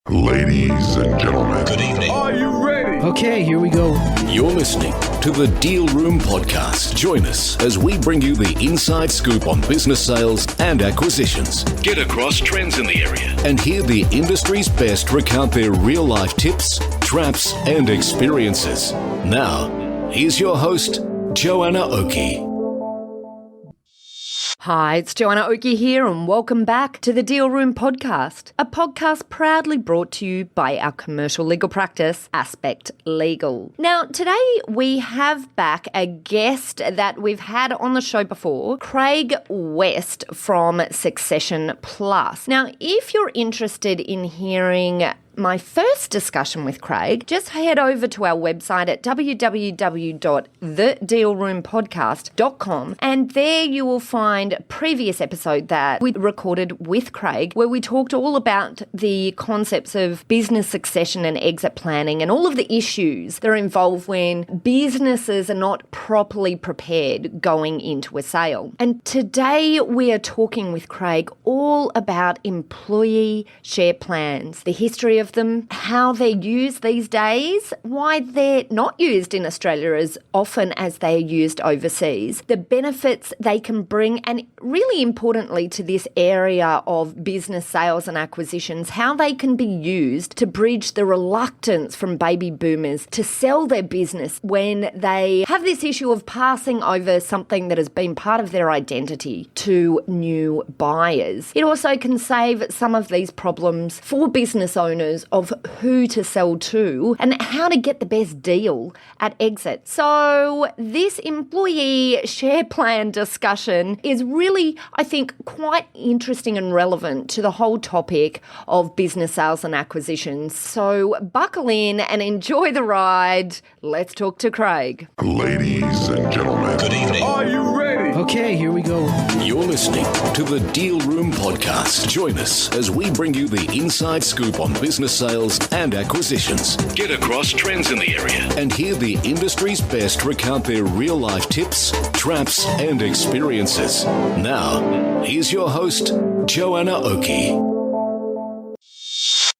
Ladies and gentlemen, Good evening. Are you ready? Okay, here we go. You're listening to the Deal Room Podcast. Join us as we bring you the inside scoop on business sales and acquisitions. Get across trends in the area and hear the industry's best recount their real-life tips, traps, and experiences. Now, here's your host, Joanna Oakey. Hi, it's Joanna Oakey here and welcome back to the Deal Room Podcast, a podcast proudly brought to you by our commercial legal practice, Aspect Legal. Now, today we have back a guest that we've had on the show before, Craig West from Succession Plus. Now, if you're interested in hearing my first discussion with Craig, just head over to our website at www.thedealroompodcast.com and there you will find a previous episode that we recorded with Craig where we talked all about the concepts of business succession and exit planning and all of the issues that are involved when businesses are not properly prepared going into a sale. And today we are talking with Craig all about employee share plans, the history of them, how they're used these days, why they're not used in Australia as often as they are used overseas, the benefits they can bring, and really importantly to this area of business sales and acquisitions, how they can be used to bridge the reluctance from baby boomers to sell their business when they have this issue of passing over something that has been part of their identity to new buyers. It also can save some of these problems for business owners of who to sell to and how to get the best deal at exit. So this employee share plan discussion is really, I think, quite interesting and relevant to the whole topic of business sales and acquisitions. So buckle in and enjoy the ride. Let's talk to Craig. ladies and gentlemen, Good evening. Are you ready? Okay, here we go. You're listening to the Deal Room Podcast. Join us as we bring you the inside scoop on business sales and acquisitions. Get across trends in the area and hear the industry's best recount their real-life tips, traps, and experiences. Now, here's your host, Joanna Oakey.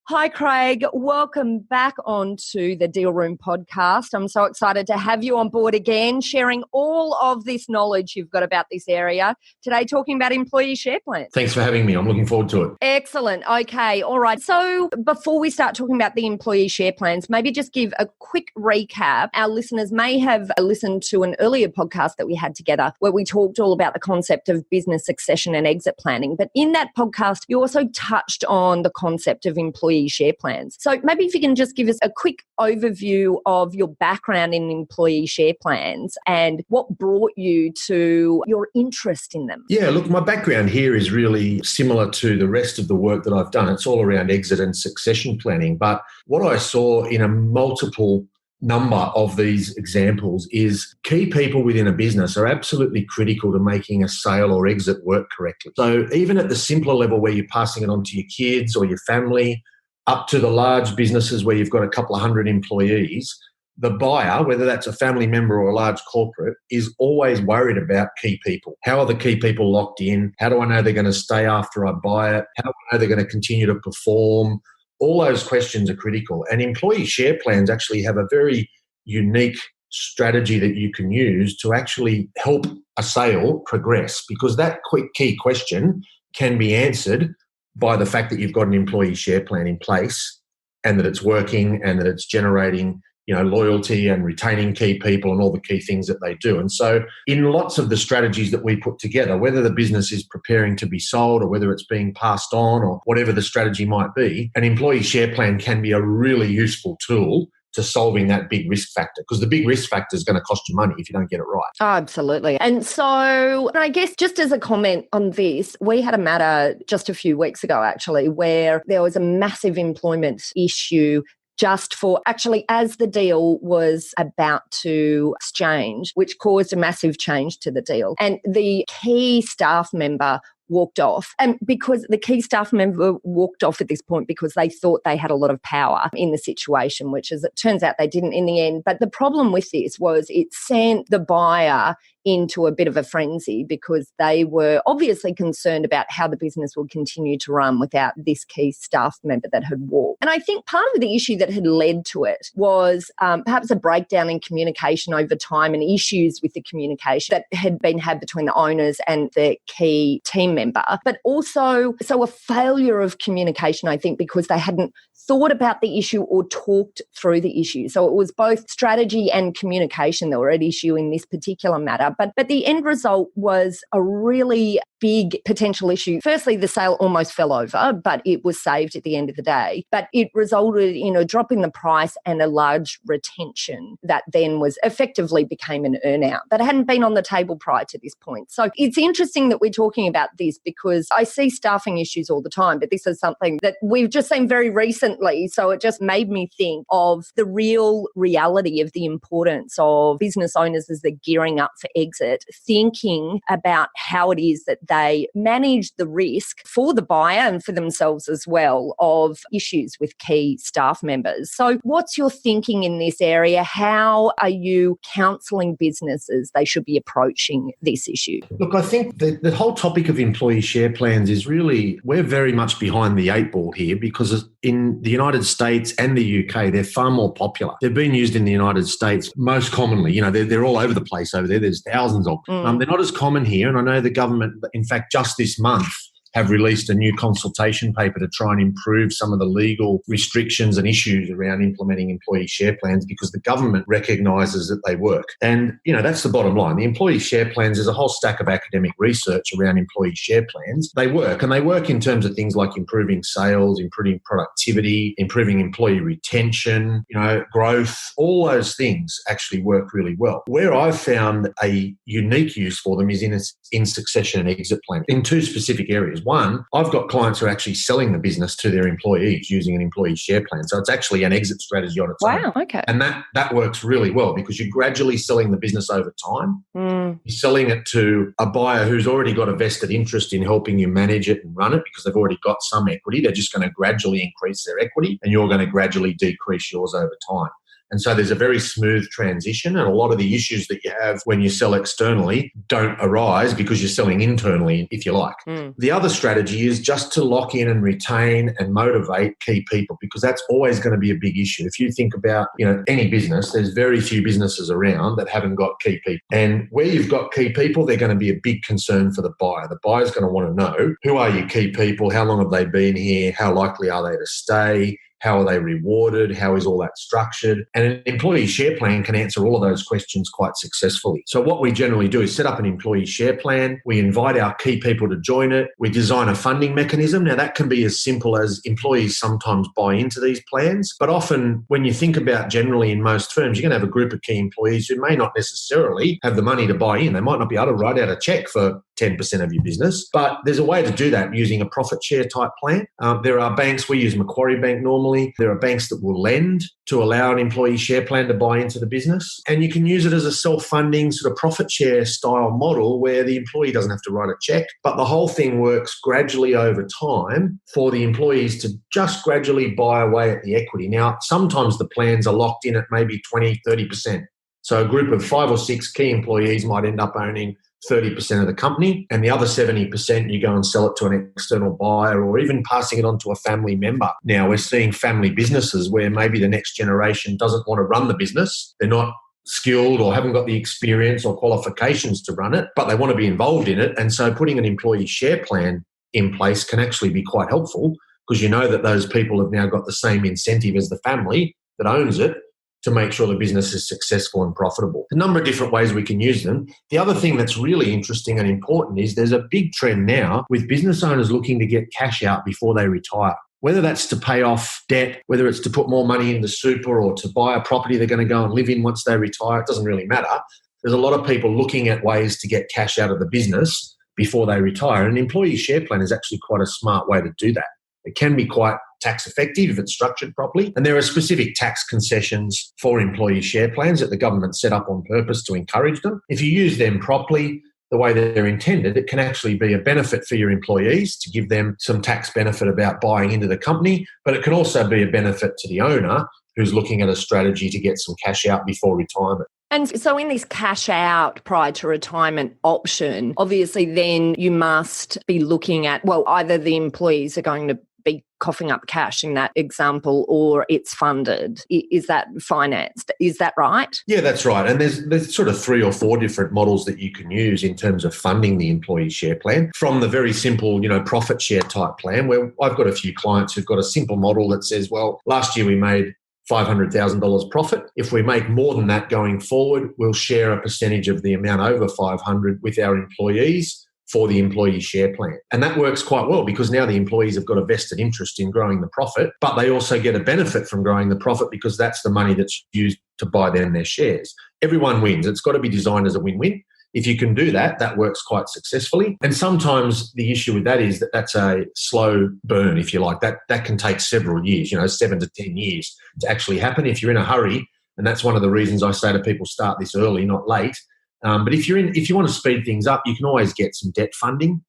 Hi, Craig. Welcome back onto the Deal Room Podcast. I'm so excited to have you on board again, sharing all of this knowledge you've got about this area. Today, talking about employee share plans. Thanks for having me. I'm looking forward to it. Excellent. Okay. All right. So before we start talking about the employee share plans, maybe just give a quick recap. Our listeners may have listened to an earlier podcast that we had together where we talked all about the concept of business succession and exit planning. But in that podcast, you also touched on the concept of employee share plans. So maybe if you can just give us a quick overview of your background in employee share plans and what brought you to your interest in them. Yeah, look, my background here is really similar to the rest of the work that I've done. It's all around exit and succession planning. But what I saw in a multiple number of these examples is key people within a business are absolutely critical to making a sale or exit work correctly. So even at the simpler level where you're passing it on to your kids or your family, up to the large businesses where you've got a couple of hundred employees, the buyer, whether that's a family member or a large corporate, is always worried about key people. How are the key people locked in? How do I know they're going to stay after I buy it? How do I know they're going to continue to perform? All those questions are critical. And employee share plans actually have a very unique strategy that you can use to actually help a sale progress, because that quick key question can be answered by the fact that you've got an employee share plan in place and that it's working and that it's generating, loyalty and retaining key people and all the key things that they do. And so in lots of the strategies that we put together, whether the business is preparing to be sold or whether it's being passed on or whatever the strategy might be, an employee share plan can be a really useful tool to solving that big risk factor, because the big risk factor is going to cost you money if you don't get it right. Oh, absolutely. And so I guess just as a comment on this, we had a matter just a few weeks ago, actually, where there was a massive employment issue just for actually as the deal was about to exchange, which caused a massive change to the deal. And the key staff member walked off. And because the key staff member walked off at this point because they thought they had a lot of power in the situation, which as it turns out they didn't in the end. But the problem with this was it sent the buyer into a bit of a frenzy because they were obviously concerned about how the business would continue to run without this key staff member that had walked. And I think part of the issue that had led to it was perhaps a breakdown in communication over time and issues with the communication that had been had between the owners and the key team member, but also a failure of communication, I think, because they hadn't thought about the issue or talked through the issue. So it was both strategy and communication that were at issue in this particular matter. But the end result was a really big potential issue. Firstly, the sale almost fell over, but it was saved at the end of the day. But it resulted in a drop in the price and a large retention that then was effectively became an earnout that hadn't been on the table prior to this point. So it's interesting that we're talking about this because I see staffing issues all the time, but this is something that we've just seen very recently. So it just made me think of the real reality of the importance of business owners as they're gearing up for exit, thinking about how it is that they manage the risk for the buyer and for themselves as well of issues with key staff members. So what's your thinking in this area? How are you counselling businesses they should be approaching this issue? Look, I think the whole topic of employee share plans is really, we're very much behind the eight ball here because in the United States and the UK, they're far more popular. They've been used in the United States most commonly. They're all over the place over there. There's thousands of them. They're not as common here. And I know the government, in fact, just this month, have released a new consultation paper to try and improve some of the legal restrictions and issues around implementing employee share plans because the government recognises that they work. And, that's the bottom line. The employee share plans, there's a whole stack of academic research around employee share plans. They work, and they work in terms of things like improving sales, improving productivity, improving employee retention, growth. All those things actually work really well. Where I've found a unique use for them is in succession and exit planning in two specific areas. One, I've got clients who are actually selling the business to their employees using an employee share plan. So it's actually an exit strategy on its own. Wow, okay. And that works really well because you're gradually selling the business over time. You're selling it to a buyer who's already got a vested interest in helping you manage it and run it because they've already got some equity. They're just going to gradually increase their equity and you're going to gradually decrease yours over time. And so there's a very smooth transition, and a lot of the issues that you have when you sell externally don't arise because you're selling internally, if you like. The other strategy is just to lock in and retain and motivate key people because that's always going to be a big issue. If you think about, any business, there's very few businesses around that haven't got key people. And where you've got key people, they're going to be a big concern for the buyer. The buyer's going to want to know, who are your key people? How long have they been here? How likely are they to stay? How are they rewarded? How is all that structured? And an employee share plan can answer all of those questions quite successfully. So what we generally do is set up an employee share plan. We invite our key people to join it. We design a funding mechanism. Now, that can be as simple as employees sometimes buy into these plans. But often when you think about generally in most firms, you're going to have a group of key employees who may not necessarily have the money to buy in. They might not be able to write out a check for 10% of your business. But there's a way to do that using a profit share type plan. There are banks, we use Macquarie Bank normally. There are banks that will lend to allow an employee share plan to buy into the business. And you can use it as a self-funding sort of profit share style model where the employee doesn't have to write a check, but the whole thing works gradually over time for the employees to just gradually buy away at the equity. Now, sometimes the plans are locked in at maybe 20, 30%. So a group of 5 or 6 key employees might end up owning 30% of the company, and the other 70% you go and sell it to an external buyer or even passing it on to a family member. Now we're seeing family businesses where maybe the next generation doesn't want to run the business. They're not skilled or haven't got the experience or qualifications to run it, but they want to be involved in it. And so putting an employee share plan in place can actually be quite helpful because you know that those people have now got the same incentive as the family that owns it to make sure the business is successful and profitable. A number of different ways we can use them. The other thing that's really interesting and important is there's a big trend now with business owners looking to get cash out before they retire. Whether that's to pay off debt, whether it's to put more money into super or to buy a property they're going to go and live in once they retire, it doesn't really matter. There's a lot of people looking at ways to get cash out of the business before they retire. And an employee share plan is actually quite a smart way to do that. It can be quite tax effective if it's structured properly. And there are specific tax concessions for employee share plans that the government set up on purpose to encourage them. If you use them properly, the way that they're intended, it can actually be a benefit for your employees to give them some tax benefit about buying into the company, but it can also be a benefit to the owner who's looking at a strategy to get some cash out before retirement. And so in this cash out prior to retirement option, obviously then you must be looking at, well, either the employees are going to be coughing up cash in that example, or it's funded. Is that financed? Is that right? Yeah, that's right. And there's sort of 3 or 4 different models that you can use in terms of funding the employee share plan. From the very simple, profit share type plan, where I've got a few clients who've got a simple model that says, well, last year we made $500,000 profit. If we make more than that going forward, we'll share a percentage of the amount over 500 with our employees for the employee share plan. And that works quite well because now the employees have got a vested interest in growing the profit, but they also get a benefit from growing the profit because that's the money that's used to buy them their shares. Everyone wins. It's got to be designed as a win-win. If you can do that, that works quite successfully. And sometimes the issue with that is that that's a slow burn, if you like. That can take several years, 7 to 10 years to actually happen if you're in a hurry. And that's one of the reasons I say to people, start this early, not late. But if you want to speed things up, you can always get some debt funding.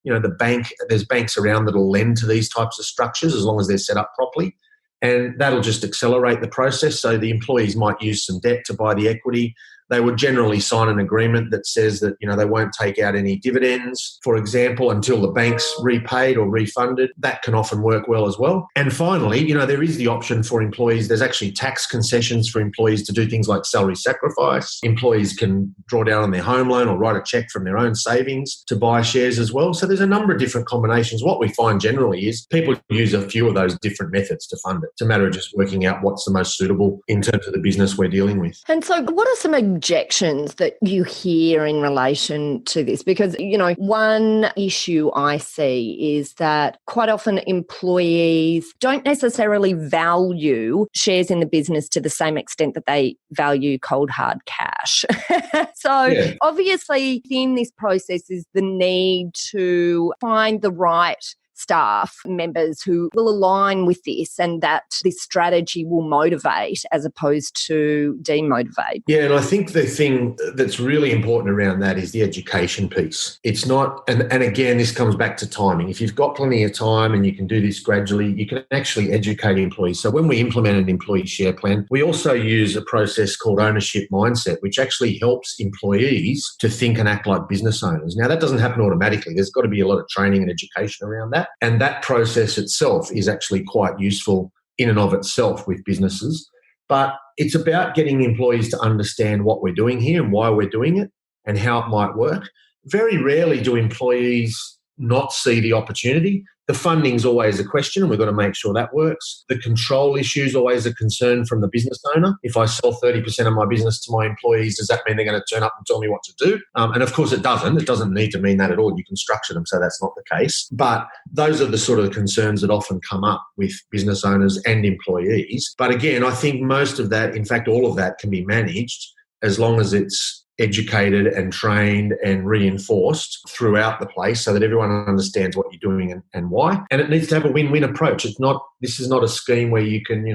There's banks around that'll lend to these types of structures as long as they're set up properly. And that'll just accelerate the process. So the employees might use some debt to buy the equity. They would generally sign an agreement that says that, they won't take out any dividends, for example, until the bank's repaid or refunded. That can often work well as well. And finally, there is the option for employees. There's actually tax concessions for employees to do things like salary sacrifice. Employees can draw down on their home loan or write a cheque from their own savings to buy shares as well. So there's a number of different combinations. What we find generally is people use a few of those different methods to fund it. It's a matter of just working out what's the most suitable in terms of the business we're dealing with. And so what are some objections that you hear in relation to this? Because, one issue I see is that quite often employees don't necessarily value shares in the business to the same extent that they value cold, hard cash. So obviously in this process is the need to find the right staff members who will align with this and that this strategy will motivate as opposed to demotivate. Yeah, and I think the thing that's really important around that is the education piece. It's not, and again, this comes back to timing. If you've got plenty of time and you can do this gradually, you can actually educate employees. So when we implement an employee share plan, we also use a process called ownership mindset, which actually helps employees to think and act like business owners. Now, that doesn't happen automatically. There's got to be a lot of training and education around that. And that process itself is actually quite useful in and of itself with businesses. But it's about getting employees to understand what we're doing here and why we're doing it and how it might work. Very rarely do employees not see the opportunity. The funding's always a question, and we've got to make sure that works. The control issue is always a concern from the business owner. If I sell 30% of my business to my employees, does that mean they're going to turn up and tell me what to do? And of course it doesn't. It doesn't need to mean that at all. You can structure them so that's not the case. But those are the sort of concerns that often come up with business owners and employees. But again, I think most of that, in fact, all of that can be managed as long as it's educated and trained and reinforced throughout the place so that everyone understands what you're doing and why. And it needs to have a win-win approach. This is not a scheme where you can,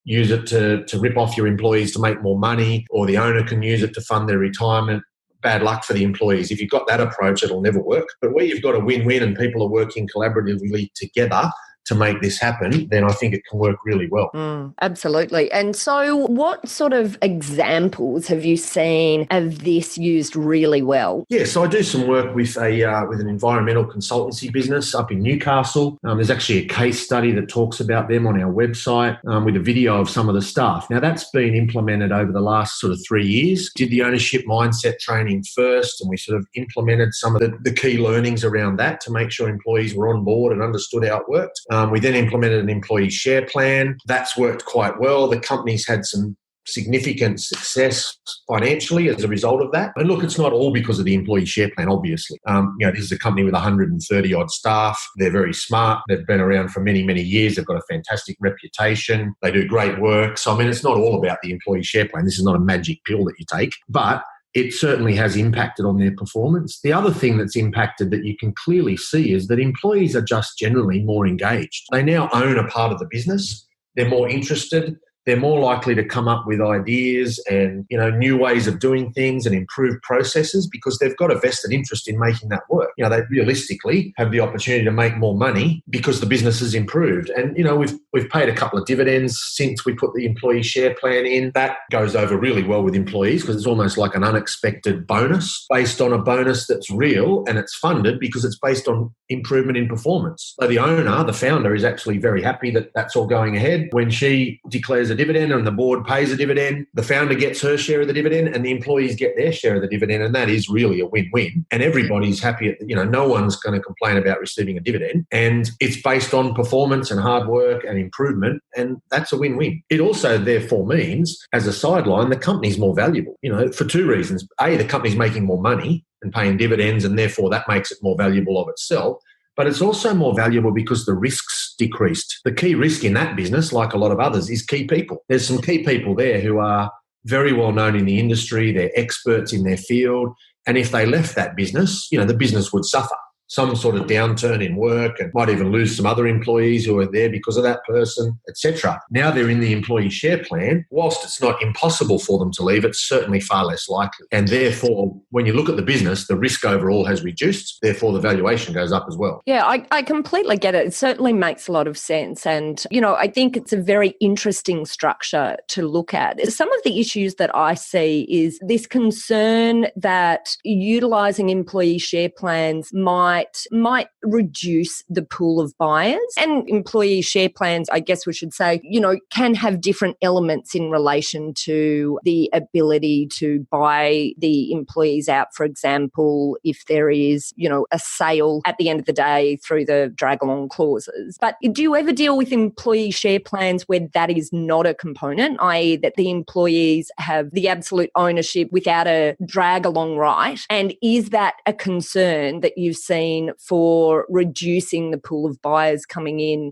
use it to rip off your employees to make more money, or the owner can use it to fund their retirement. Bad luck for the employees. If you've got that approach, it'll never work. But where you've got a win-win and people are working collaboratively together to make this happen, then I think it can work really well. Absolutely. And so what sort of examples have you seen of this used really well? Yeah, so I do some work with an environmental consultancy business up in Newcastle. There's actually a case study that talks about them on our website with a video of some of the staff. Now, that's been implemented over the last sort of 3 years. Did the ownership mindset training first, and we sort of implemented some of the key learnings around that to make sure employees were on board and understood how it worked. We then implemented an employee share plan. That's worked quite well. The company's had some significant success financially as a result of that. And look, it's not all because of the employee share plan, obviously. This is a company with 130 odd staff. They're very smart. They've been around for many, many years. They've got a fantastic reputation. They do great work. So, it's not all about the employee share plan. This is not a magic pill that you take, but it certainly has impacted on their performance. The other thing that's impacted that you can clearly see is that employees are just generally more engaged. They now own a part of the business. They're more interested. they're more likely to come up with ideas and, new ways of doing things and improve processes because they've got a vested interest in making that work. They realistically have the opportunity to make more money because the business has improved. And, we've paid a couple of dividends since we put the employee share plan in. That goes over really well with employees because it's almost like an unexpected bonus based on a bonus that's real and it's funded because it's based on improvement in performance. So the owner, the founder, is actually very happy that that's all going ahead. When she declares a dividend and the board pays a dividend, the founder gets her share of the dividend and the employees get their share of the dividend, and that is really a win-win. And everybody's happy. No one's going to complain about receiving a dividend, and it's based on performance and hard work and improvement, and that's a win-win. It also therefore means, as a sideline, the company's more valuable, for two reasons. A, the company's making more money and paying dividends, and therefore that makes it more valuable of itself. But it's also more valuable because the risks decreased. The key risk in that business, like a lot of others, is key people. There's some key people there who are very well known in the industry. They're experts in their field. And if they left that business, the business would suffer. Some sort of downturn in work and might even lose some other employees who are there because of that person, etc. Now they're in the employee share plan. Whilst it's not impossible for them to leave, it's certainly far less likely. And therefore, when you look at the business, the risk overall has reduced. Therefore, the valuation goes up as well. Yeah, I completely get it. It certainly makes a lot of sense. And, I think it's a very interesting structure to look at. Some of the issues that I see is this concern that utilising employee share plans might reduce the pool of buyers. And employee share plans, I guess we should say, can have different elements in relation to the ability to buy the employees out, for example, if there is, a sale at the end of the day through the drag-along clauses. But do you ever deal with employee share plans where that is not a component, i.e. that the employees have the absolute ownership without a drag-along right? And is that a concern that you've seen for reducing the pool of buyers coming in?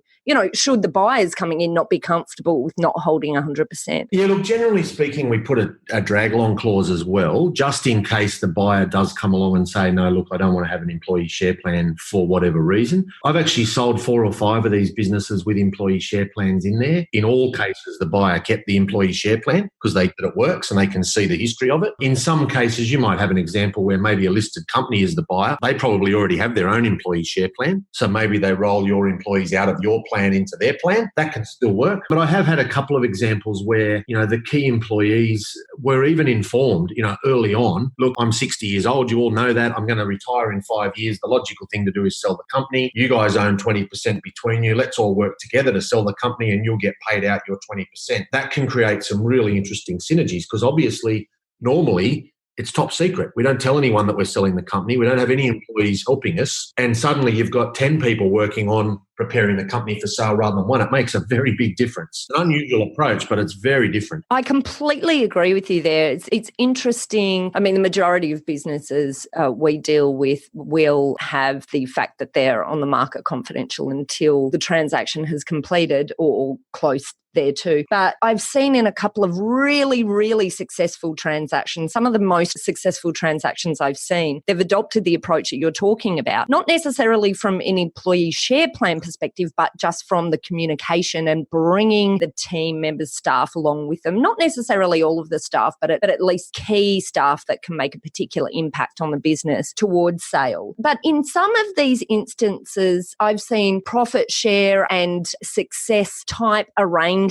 Should the buyers coming in not be comfortable with not holding 100%? Yeah, look, generally speaking, we put a drag-along clause as well, just in case the buyer does come along and say, no, look, I don't want to have an employee share plan for whatever reason. I've actually sold 4 or 5 of these businesses with employee share plans in there. In all cases, the buyer kept the employee share plan because that it works and they can see the history of it. In some cases, you might have an example where maybe a listed company is the buyer. They probably already have their own employee share plan. So maybe they roll your employees out of your plan into their plan. That can still work. But I have had a couple of examples where, the key employees were even informed, early on, look, I'm 60 years old. You all know that. I'm going to retire in 5 years. The logical thing to do is sell the company. You guys own 20% between you. Let's all work together to sell the company and you'll get paid out your 20%. That can create some really interesting synergies because obviously, normally, it's top secret. We don't tell anyone that we're selling the company. We don't have any employees helping us. And suddenly you've got 10 people working on preparing the company for sale rather than one. It makes a very big difference. It's an unusual approach, but it's very different. I completely agree with you there. It's interesting. I mean, the majority of businesses we deal with will have the fact that they're on the market confidential until the transaction has completed or close there too. But I've seen in a couple of really, really successful transactions, some of the most successful transactions I've seen, they've adopted the approach that you're talking about, not necessarily from an employee share plan perspective, but just from the communication and bringing the team members, staff along with them, not necessarily all of the staff, but at least key staff that can make a particular impact on the business towards sale. But in some of these instances, I've seen profit share and success type arrangements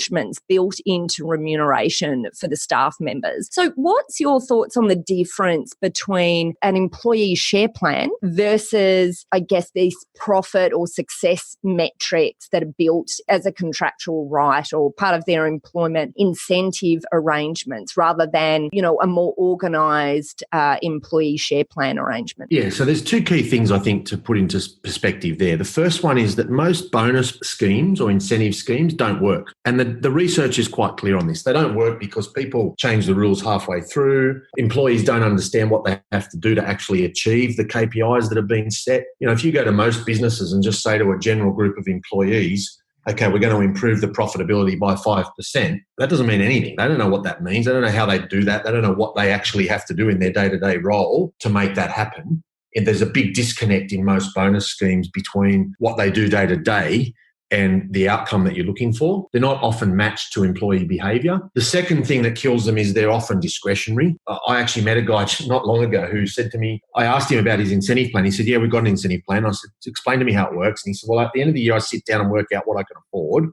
built into remuneration for the staff members. So what's your thoughts on the difference between an employee share plan versus, I guess, these profit or success metrics that are built as a contractual right or part of their employment incentive arrangements rather than, a more organised employee share plan arrangement? Yeah, so there's 2 key things I think to put into perspective there. The first one is that most bonus schemes or incentive schemes don't work. And the research is quite clear on this. They don't work because people change the rules halfway through. Employees don't understand what they have to do to actually achieve the KPIs that have been set. If you go to most businesses and just say to a general group of employees, okay, we're going to improve the profitability by 5%, that doesn't mean anything. They don't know what that means. They don't know how they do that. They don't know what they actually have to do in their day-to-day role to make that happen. And there's a big disconnect in most bonus schemes between what they do day to day and the outcome that you're looking for. They're not often matched to employee behaviour. The second thing that kills them is they're often discretionary. I actually met a guy not long ago who said to me, I asked him about his incentive plan. He said, yeah, we've got an incentive plan. I said, explain to me how it works. And he said, well, at the end of the year, I sit down and work out what I can afford.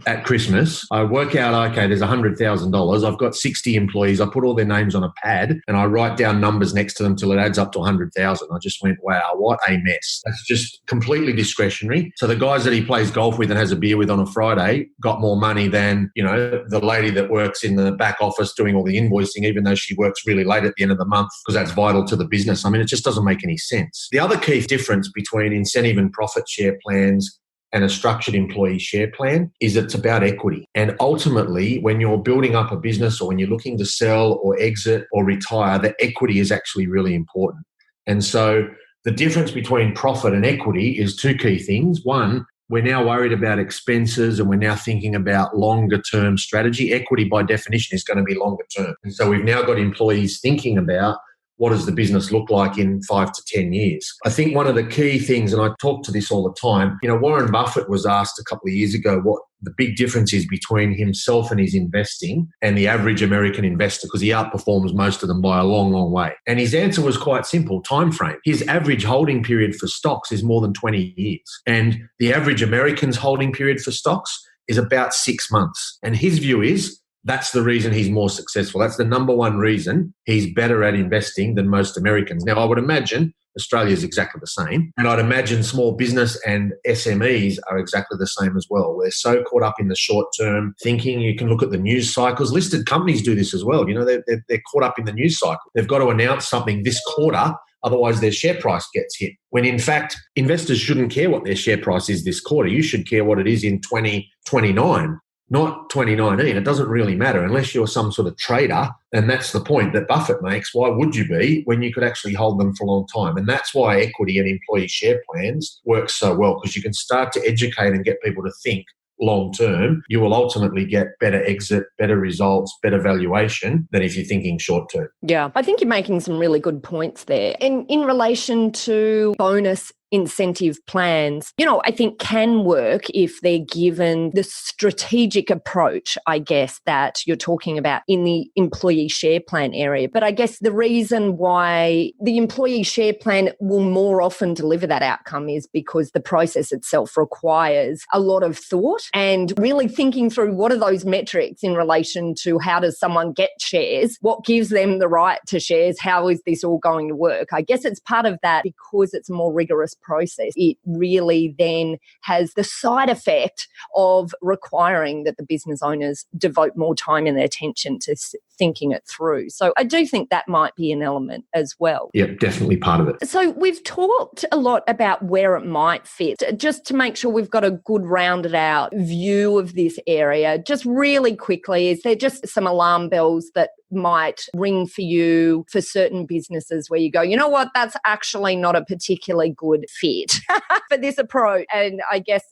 At Christmas, I work out, okay, there's $100,000. I've got 60 employees. I put all their names on a pad and I write down numbers next to them till it adds up to 100,000. I just went, wow, what a mess. That's just completely discretionary. So the guys that he plays golf with and has a beer with on a Friday got more money than, the lady that works in the back office doing all the invoicing, even though she works really late at the end of the month because that's vital to the business. I mean, it just doesn't make any sense. The other key difference between incentive and profit share plans and a structured employee share plan is it's about equity. And ultimately, when you're building up a business or when you're looking to sell or exit or retire, the equity is actually really important. And so the difference between profit and equity is two key things. One, we're now worried about expenses and we're now thinking about longer term strategy. Equity by definition is going to be longer term. And so we've now got employees thinking about what does the business look like in 5 to 10 years? I think one of the key things, and I talk to this all the time, Warren Buffett was asked a couple of years ago what the big difference is between himself and his investing and the average American investor, because he outperforms most of them by a long, long way. And his answer was quite simple, time frame. His average holding period for stocks is more than 20 years. And the average American's holding period for stocks is about 6 months. And his view is, that's the reason he's more successful. That's the number one reason he's better at investing than most Americans. Now, I would imagine Australia is exactly the same. And I'd imagine small business and SMEs are exactly the same as well. We're so caught up in the short term thinking. You can look at the news cycles. Listed companies do this as well. They're caught up in the news cycle. They've got to announce something this quarter, otherwise their share price gets hit. When in fact, investors shouldn't care what their share price is this quarter. You should care what it is in 2029. Not 2019. It doesn't really matter unless you're some sort of trader. And that's the point that Buffett makes. Why would you be when you could actually hold them for a long time? And that's why equity and employee share plans work so well, because you can start to educate and get people to think long term. You will ultimately get better exit, better results, better valuation than if you're thinking short term. Yeah, I think you're making some really good points there. And in relation to bonus incentive plans, I think can work if they're given the strategic approach, I guess, that you're talking about in the employee share plan area. But I guess the reason why the employee share plan will more often deliver that outcome is because the process itself requires a lot of thought and really thinking through what are those metrics in relation to how does someone get shares, what gives them the right to shares, how is this all going to work? I guess it's part of that because it's a more rigorous process. It really then has the side effect of requiring that the business owners devote more time and attention to thinking it through. So I do think that might be an element as well. Yeah, definitely part of it. So we've talked a lot about where it might fit. Just to make sure we've got a good rounded out view of this area, just really quickly, is there just some alarm bells that might ring for you for certain businesses where you go, you know what, that's actually not a particularly good fit for this approach? And I guess,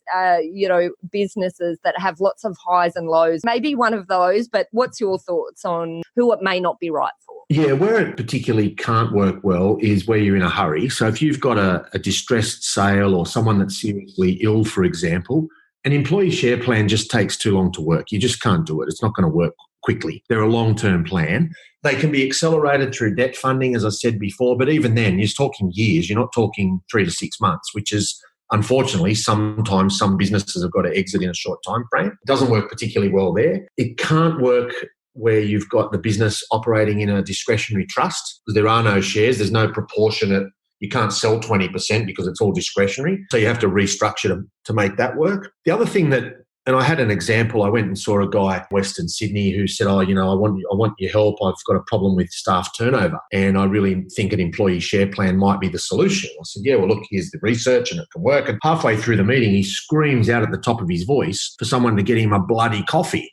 businesses that have lots of highs and lows, maybe one of those, but what's your thoughts on who it may not be right for? Yeah, where it particularly can't work well is where you're in a hurry. So if you've got a distressed sale or someone that's seriously ill, for example, an employee share plan just takes too long to work. You just can't do it. It's not going to work quickly. They're a long-term plan. They can be accelerated through debt funding, as I said before, but even then, you're talking years. You're not talking 3 to 6 months, which is, unfortunately, sometimes some businesses have got to exit in a short time frame. It doesn't work particularly well there. It can't work where you've got the business operating in a discretionary trust, because there are no shares. There's no proportionate. You can't sell 20% because it's all discretionary. So you have to restructure to make that work. The other thing that, and I had an example, I went and saw a guy in Western Sydney who said, I want your help. I've got a problem with staff turnover and I really think an employee share plan might be the solution. I said, yeah, well, look, here's the research and it can work. And halfway through the meeting, he screams out at the top of his voice for someone to get him a bloody coffee.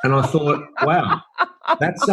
And I thought, wow, That's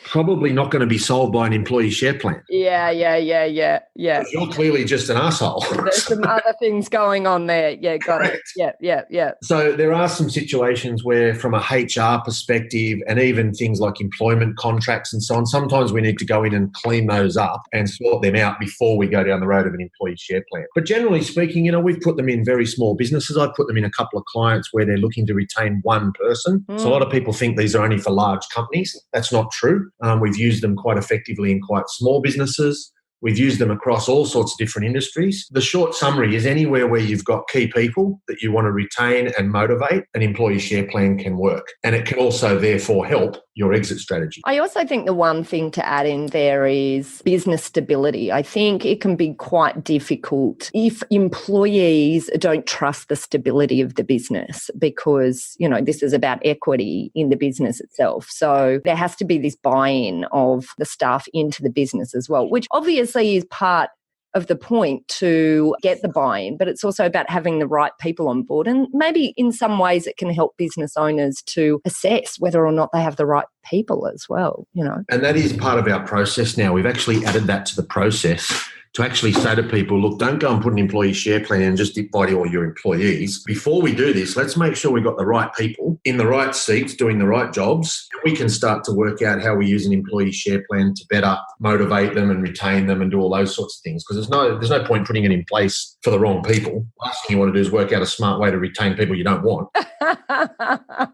probably not going to be solved by an employee share plan. Yeah. You're clearly just an asshole. There's some other things going on there. Yeah, got it. Yeah. So there are some situations where, from a HR perspective, and even things like employment contracts and so on, sometimes we need to go in and clean those up and sort them out before we go down the road of an employee share plan. But generally speaking, we've put them in very small businesses. I've put them in a couple of clients where they're looking to retain one person. So a lot of people think these are only for large companies. That's not true. We've used them quite effectively in quite small businesses. We've used them across all sorts of different industries. The short summary is anywhere where you've got key people that you want to retain and motivate, an employee share plan can work. And it can also therefore help your exit strategy. I also think the one thing to add in there is business stability. I think it can be quite difficult if employees don't trust the stability of the business because, this is about equity in the business itself. So there has to be this buy-in of the staff into the business as well, which obviously is part of the point to get the buy-in, but it's also about having the right people on board. And maybe in some ways it can help business owners to assess whether or not they have the right people as well, And that is part of our process now. We've actually added that to the process to actually say to people, look, don't go and put an employee share plan and just invite all your employees. Before we do this, let's make sure we've got the right people in the right seats doing the right jobs. And we can start to work out how we use an employee share plan to better motivate them and retain them and do all those sorts of things. Because there's no point putting it in place for the wrong people. Last thing you want to do is work out a smart way to retain people you don't want.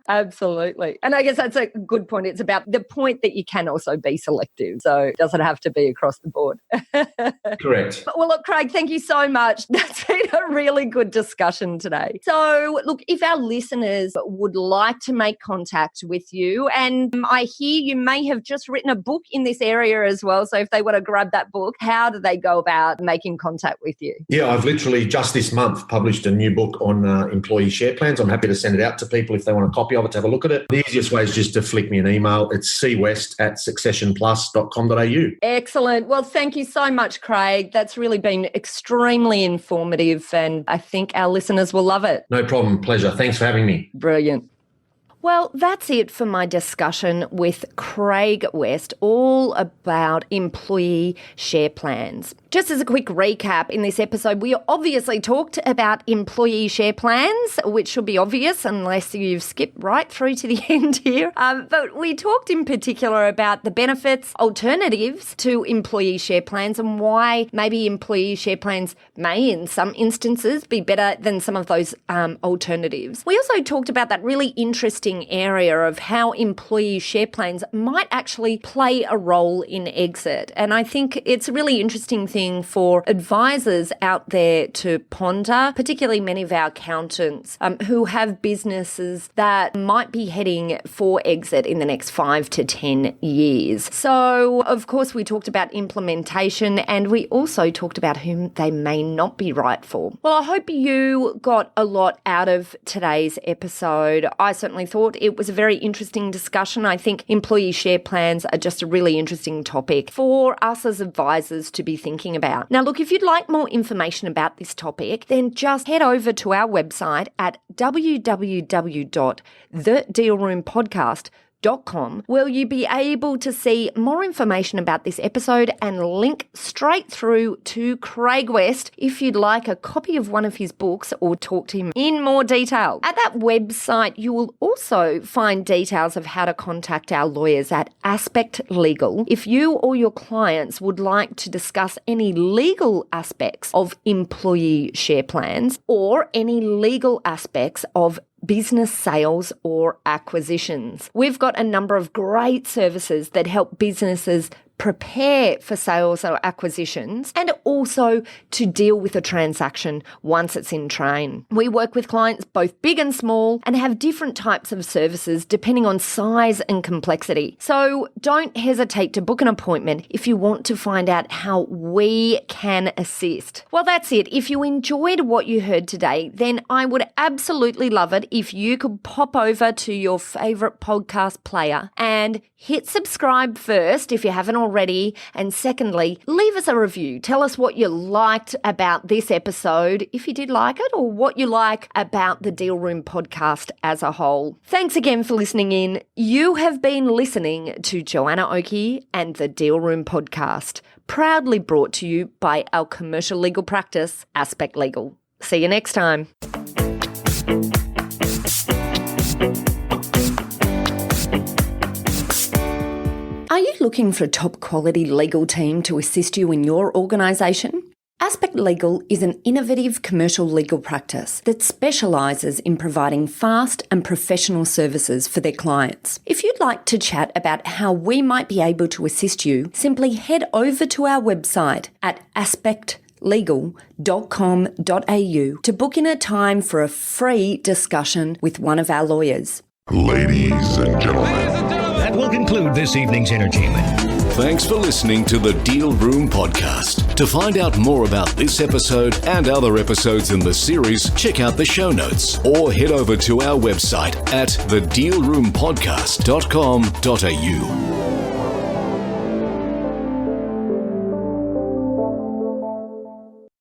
Absolutely. And I guess that's a good point. It's about the point that you can also be selective. So it doesn't have to be across the board. Correct. Well, look, Craig, thank you so much. That's been a really good discussion today. So, look, if our listeners would like to make contact with you, and I hear you may have just written a book in this area as well. So if they want to grab that book, how do they go about making contact with you? Yeah, I've literally just this month published a new book on employee share plans. I'm happy to send it out to people if they want a copy of it to have a look at it. The easiest way is just to flick me an email. It's cwest@successionplus.com.au. Excellent. Well, thank you so much, Craig. That's really been extremely informative and I think our listeners will love it. No problem. Pleasure. Thanks for having me. Brilliant. Well, that's it for my discussion with Craig West, all about employee share plans. Just as a quick recap, in this episode, we obviously talked about employee share plans, which should be obvious unless you've skipped right through to the end here. But we talked in particular about the benefits, alternatives to employee share plans and why maybe employee share plans may, in some instances, be better than some of those alternatives. We also talked about that really interesting area of how employee share plans might actually play a role in exit. And I think it's a really interesting thing for advisors out there to ponder, particularly many of our accountants who have businesses that might be heading for exit in the next 5 to 10 years. So, of course, we talked about implementation and we also talked about whom they may not be right for. Well, I hope you got a lot out of today's episode. I certainly thought it was a very interesting discussion. I think employee share plans are just a really interesting topic for us as advisors to be thinking about. Now, look, if you'd like more information about this topic, then just head over to our website at www.thedealroompodcast.com, where you'll be able to see more information about this episode and link straight through to Craig West if you'd like a copy of one of his books or talk to him in more detail. At that website, you will also find details of how to contact our lawyers at Aspect Legal if you or your clients would like to discuss any legal aspects of employee share plans or any legal aspects of business sales or acquisitions. We've got a number of great services that help businesses prepare for sales or acquisitions and also to deal with a transaction once it's in train. We work with clients both big and small and have different types of services depending on size and complexity. So don't hesitate to book an appointment if you want to find out how we can assist. Well, that's it. If you enjoyed what you heard today, then I would absolutely love it if you could pop over to your favorite podcast player and hit subscribe first if you haven't already, already. And secondly, leave us a review. Tell us what you liked about this episode, if you did like it, or what you like about the Deal Room podcast as a whole. Thanks again for listening in. You have been listening to Joanna Oakey and the Deal Room podcast, proudly brought to you by our commercial legal practice, Aspect Legal. See you next time. Are you looking for a top quality legal team to assist you in your organisation? Aspect Legal is an innovative commercial legal practice that specialises in providing fast and professional services for their clients. If you'd like to chat about how we might be able to assist you, simply head over to our website at aspectlegal.com.au to book in a time for a free discussion with one of our lawyers. Ladies and gentlemen. That will conclude this evening's entertainment. Thanks for listening to the Deal Room podcast. To find out more about this episode and other episodes in the series, check out the show notes or head over to our website at thedealroompodcast.com.au.